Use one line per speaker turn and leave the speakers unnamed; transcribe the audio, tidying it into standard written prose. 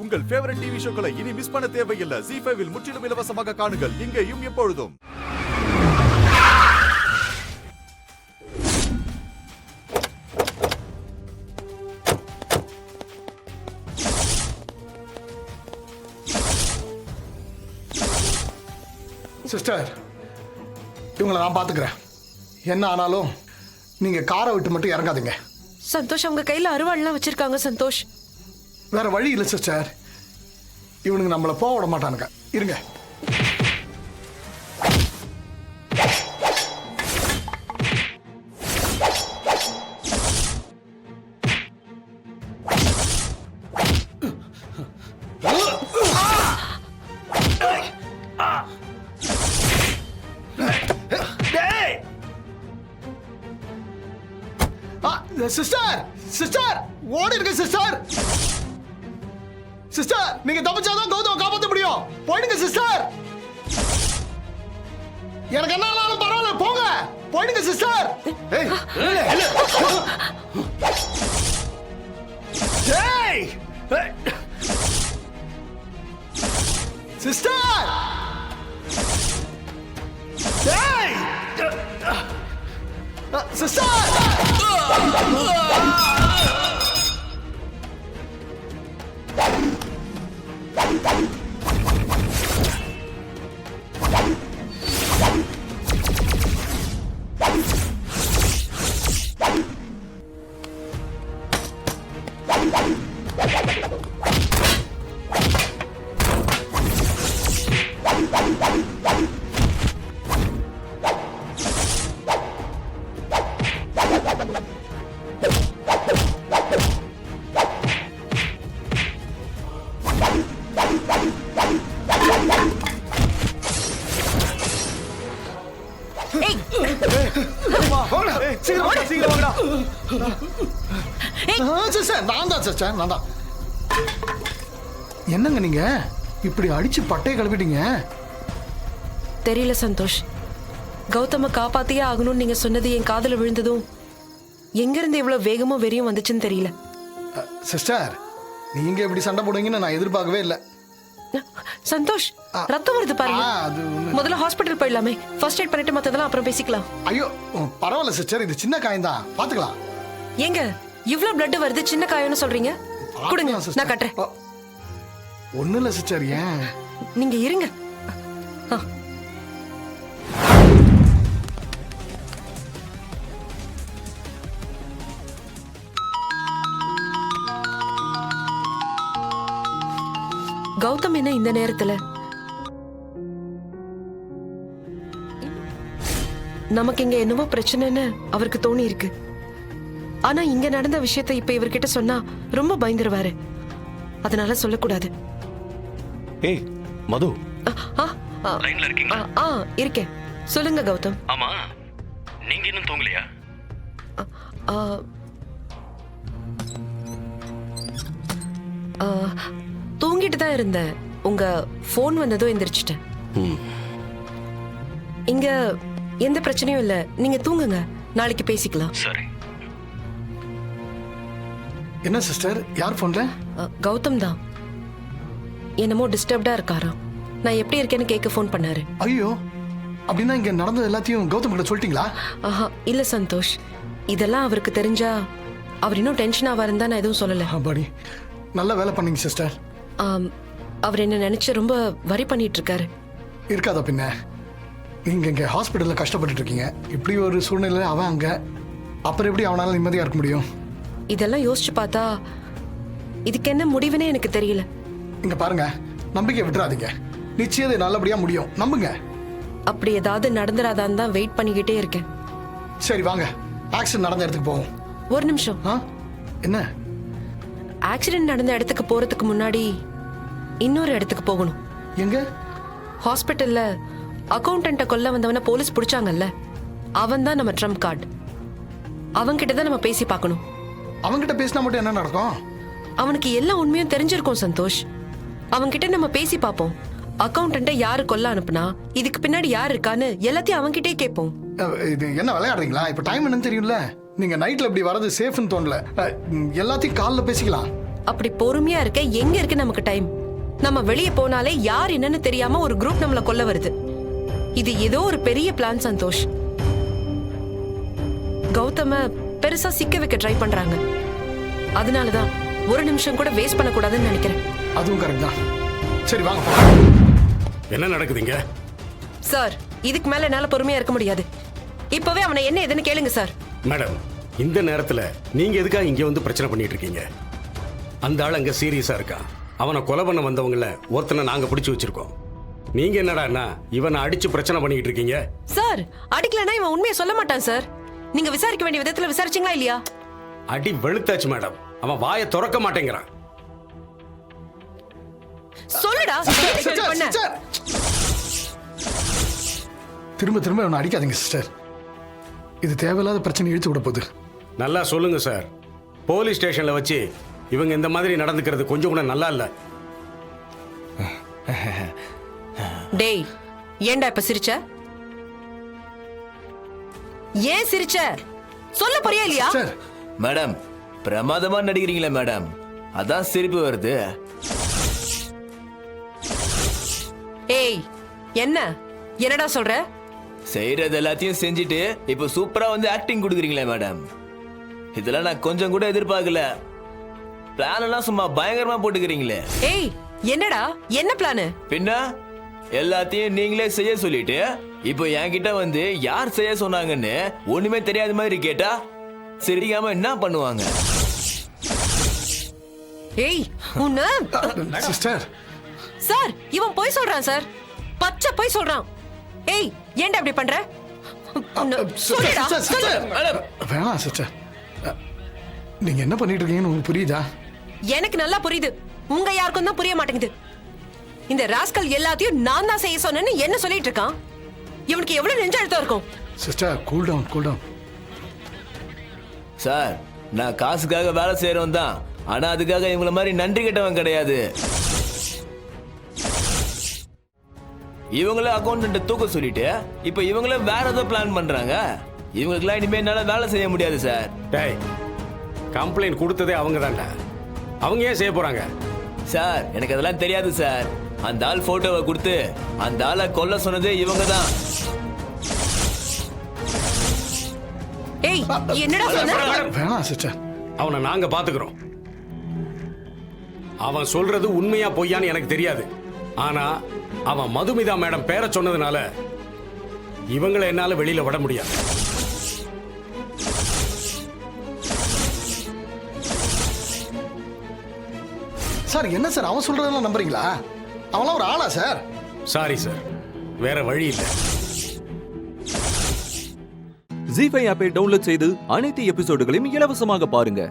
உங்கள் favourite TV ஷோக்களை இனி miss பண்ண தேவையில்லை. ZEE5 இல் முற்றிலும் இலவசமாக காணுங்கள். இங்கேயும் எப்பொழுதும்.
சிஸ்டர், இவங்களை நான் பாத்துக்கிறேன். என்ன ஆனாலும் நீங்க காரை விட்டு மட்டும் இறங்காதீங்க.
சந்தோஷ், அவங்க கையில அருவாள்லாம் வச்சிருக்காங்க சந்தோஷ்.
வேற வழி இல்லை சிஸ்டர். இவனுங்க நம்மளை போக விட மாட்டானுங்க. இருங்க. சிஸ்டர், சிஸ்டர், ஓடி இருக்க சிஸ்டர். சிஸ்டர், நீங்க தப்பிச்சாதான் கௌதம் காப்பாற்ற முடியும். போயிடுங்க சிஸ்டர். எனக்கு என்ன ஆனாலும் பரவாயில்ல, போங்க. போயிடுங்க சிஸ்டர். ஏய், ஏய், சிஸ்டர், ஏய், சிஸ்டர். என்னங்க நீங்க இப்படி அடிச்சு பட்டையை கிளப்பிட்டீங்க?
தெரியல சந்தோஷ். கௌதம காப்பாத்தியே ஆகணும்னு நீங்க சொன்னது என் காதுல விழுந்ததும் எங்க இருந்து இவ்வளவு வேகமும் வெறியும் வந்துச்சுன்னு தெரியல.
சிஸ்டர், நீங்க இப்படி சண்டை போடுவீங்கன்னு நான் எதிர்பார்க்கவே இல்லை.
சந்தோஷ், ரத்தம் வருது பாருங்க. முதல்ல ஹாஸ்பிட்டல் போயிடலாமே. ஃபர்ஸ்ட் எய்ட் பண்ணிட்டு மத்ததெல்லாம் அப்புறம் பேசிக்கலாம்.
ஐயோ பரவாயில்ல சிஸ்டர், இது சின்ன காயம் தான், பாத்துக்கலாம்.
ஏங்க இவ்ளோ பிளட் வருது, சின்ன காயம்னு சொல்றீங்க? கொடுங்க, நான் கட்டுறேன்.
ஒண்ணு இல்ல சிஸ்டர். ஏன்
நீங்க இருங்க. கௌதம் என்ன இந்த நேரத்துல? நமக்கு இங்க என்னவோ பிரச்சனைன்னு அவருக்கு தோணி இருக்கு. ஆனா இங்க நடந்த விஷயத்தை இப்ப இவர்கிட்ட சொன்னா ரொம்ப பயந்துருவாரு. அதனால சொல்லக்கூடாது.
ஏய் மது,
லைன்ல இருக்கீங்களா?
இருக்கேன். சொல்லுங்க கௌதம்.
ஆமா, நீங்க இன்னும் தூங்கலையா?
தூங்கிட்டு தான் இருந்தேன். உங்க போன் வந்ததும் எந்திரிச்சிட்டேன். இங்க எந்த பிரச்சனையும் இல்ல, நீங்க தூங்குங்க, நாளைக்கு பேசிக்கலாம்.
சரி.
என்ன சிஸ்டர், யார் போன்ல?
கௌதம் தான். என்னமோ டிஸ்டர்ப்டா இருக்காராம். நான் எப்படி இருக்கேன்னு கேட்க போன் பண்ணாரு.
ஐயோ, அப்படின்னா இங்க நடந்தது எல்லாத்தையும் கௌதம் கிட்ட சொல்லிட்டீங்களா?
ஆஹா இல்ல சந்தோஷ், இதெல்லாம் அவருக்கு தெரிஞ்சா அவர் இன்னும் டென்ஷன் ஆவாருன்னு தான் நான் எதுவும் சொல்லல.
அப்பாடி, நல்ல வேலை பண்ணீங்க சிஸ்டர்.
அவர் என்ன நினைச்சு ரொம்ப வரி பண்ணிட்டு இருக்காரு.
இருக்காதா பின்ன. நீங்க இங்க ஹாஸ்பிட்டல்ல கஷ்டப்பட்டு இருக்கீங்க. இப்படி ஒரு சூழ்நிலை அவன் அங்க, அப்புறம் எப்படி அவனால நிம்மதியா இருக்க முடியும்?
இதெல்லாம் யோசிச்சு பார்த்தா இதுக்கு என்ன முடிவுனே எனக்கு தெரியல.
இங்க பாருங்க, நம்பிக்கை விட்டுறாதீங்க. நிச்சயம் இது நல்லபடியா முடியும், நம்புங்க.
அப்படி ஏதாவது நடந்துராதான்னு தான் வெயிட் பண்ணிக்கிட்டே இருக்கேன்.
சரி வாங்க, ஆக்சிடென்ட் நடந்த இடத்துக்கு போவோம்.
ஒரு நிமிஷம்.
என்ன?
ஆக்சிடென்ட் நடந்த இடத்துக்கு போறதுக்கு முன்னாடி இன்னொரு இடத்துக்கு போகணும்.
எங்க?
ஹாஸ்பிட்டல்ல அக்கௌண்டன்ட்ட கொல்ல வந்தவன போலீஸ் பிடிச்சாங்கல்ல, அவன் தான் நம்ம ட்ரம்ப் கார்டு. அவன்கிட்ட தான் நம்ம பேசி பார்க்கணும்.
அவன்கிட்ட பேசினா மட்டும் என்ன நடக்கும்?
அவனுக்கு எல்லா உண்மையும் தெரிஞ்சிருக்கும் சந்தோஷ். அவன்கிட்ட நம்ம பேசி பார்ப்போம். அக்கௌண்டன்ட்ட யாரு கொல்ல அனுப்புனா, இதுக்கு பின்னாடி யார் இருக்கான்னு எல்லாத்தையும் அவன்கிட்டே கேட்போம்.
இது என்ன விளையாடுறீங்களா? இப்ப டைம் என்னன்னு தெரியும்ல. நீங்க நைட்ல இப்படி வரது சேஃப்னு தோணல. எல்லாத்தையும் கால்ல பேசிக்கலாம்.
அப்படி பொறுமையா இருக்க எங்க இருக்கு நமக்கு டைம்? நம்ம வெளியே போனாலே யார் என்னன்னு தெரியாம ஒரு குரூப் நம்மள கொல்ல வருது. இது ஏதோ ஒரு பெரிய பிளான் சந்தோஷ். கௌதம பெருசா சிக்க வைக்க ட்ரை பண்றாங்க. அதனாலதான் ஒரு நிமிஷம் கூட வேஸ்ட் பண்ண கூடாதுன்னு நினைக்கிறேன்.
அதுவும் கரெக்ட் தான். சரி வாங்க போலாம்.
என்ன நடக்குதுங்க?
சார், இதுக்கு மேல என்னால பொறுமையா இருக்க முடியாது. இப்பவே அவனை என்ன ஏதுன்னு கேளுங்க சார்.
மேடம், இந்த நேரத்துல நீங்க எதுக்காக இங்க வந்து பிரச்சனை பண்ணிட்டு இருக்கீங்க? அந்த ஆள் அங்க சீரியஸா இருக்கான். அவனை கொலை பண்ண வந்தவங்கள ஒருத்தனை நாங்க பிடிச்சு வச்சிருக்கோம். நீங்க என்னடான்னா இவனை அடிச்சு பிரச்சனை பண்ணிட்டு இருக்கீங்க?
சார், அடிக்கலனா இவன் உண்மையை சொல்ல மாட்டான் சார். நீங்க விசாரிக்க வேண்டிய விதத்துல விசாரிச்சீங்களா இல்லையா?
அடி வெளுத்தாச்சு மேடம். அவன் வாயை திறக்க மாட்டேங்கிறான்.
சொல்லுடா.
சிஸ்டர்,
பண்ண.
சிஸ்டர். திரும்ப திரும்ப அவனை அடிக்காதீங்க சிஸ்டர். இது தேவையில்லாத பிரச்சனை இழுத்து விட போகுது.
நல்லா சொல்லுங்க சார். போலீஸ் ஸ்டேஷன்ல வச்சு இவங்க இந்த மாதிரி நடந்துக்கிறது கொஞ்சம் கூட நல்லா இல்ல.
டேய், ஏன்டா இப்ப சிரிச்ச? ஏன் சிரிச்ச? சொல்ல போறியா இல்லையா?
சார்,
மேடம், பிரமாதமா நடிக்கிறீங்களே மேடம், அதான் சிரிப்பு வருது.
ஏய், என்னடா சொல்ற?
செய்யறது எல்லாத்தையும் செஞ்சுட்டு இப்ப சூப்பரா வந்து ஆக்டிங் கொடுக்குறீங்களே மேடம், இதெல்லாம் நான் கொஞ்சம் கூட எதிர்பார்க்கல. பிளான் எல்லாம் சும்மா பயங்கரமா போட்டுக்கிறீங்களே.
ஏய், என்னடா, என்ன பிளானு?
பின்ன எல்லாத்தையும் நீங்களே செய்ய சொல்லிட்டு இப்போ என்கிட்ட வந்து யார் செய்ய சொன்னாங்கன்னு ஒண்ணுமே தெரியாத மாதிரி கேட்டா சிரிக்காம என்ன பண்ணுவாங்க?
ஏய், உன்ன
சிஸ்டர்.
சார், இவன் போய் சொல்றான் சார். பச்சை போய் சொல்றான். ஏய், ஏன்டா இப்படி பண்ற? சொல்லுடா,
சிஸ்டர்,
சொல்லு.
சிஸ்டர். வேணாம் சிஸ்டர். நீங்க என்ன பண்ணிட்டு இருக்கீங்கன்னு உங்களுக்கு புரியுதா?
எனக்கு நல்லா புரியுது. உங்க யாருக்கும் தான் புரிய மாட்டேங்குது. இந்த ராஸ்கல் எல்லாத்தையும் நான் தான் செய்ய சொன்னேன்னு என்ன சொல்லிட்டு இருக்கான்? இவனுக்கு எவ்வளவு நெஞ்ச அழுத்தம் இருக்கும்?
Sister, cool down, cool down.
Sir, நான் காசுக்காக வேலை செய்யறவன் தான், ஆனா அதுக்காக இவங்கள மாதிரி நன்றி கெட்டவன் கிடையாது. இவங்கள அக்கௌண்டன்ட் தூக்க சொல்லிட்டு இப்ப இவங்கள வேற ஏதோ பிளான் பண்றாங்க. இவங்களுக்குலாம் இனிமே என்னால வேலை செய்ய முடியாது சார்.
டேய், கம்ப்ளைண்ட் கொடுத்ததே அவங்க தான்டா. அவங்க ஏன் செய்ய போறாங்க?
சார், எனக்கு அதெல்லாம் தெரியாது சார். அந்த ஆள் போட்டோவை கொடுத்து அந்த ஆளை கொல்ல சொன்னதே இவங்க தான்.
ஏய், என்னடா சொன்ன?
வேணாம் சிஸ்டர்.
அவனை நாங்க பாத்துக்கிறோம். அவன் சொல்றது உண்மையா பொய்யான்னு எனக்கு தெரியாது. ஆனா அவன் மதுமிதா மேடம் பேரை சொன்னதுனால இவங்களை என்னால வெளியில விட முடியாது.
சார், என்ன சார் அவன் சொல்றதெல்லாம் நம்புறீங்களா? அவன்லாம் ஒரு ஆளா சார்?
சாரி சார், வேற வழி இல்லை.
ஜீ5 ஆப்பை டவுன்லோட் செய்து அனைத்து எபிசோடுகளையும் இலவசமாக பாருங்க.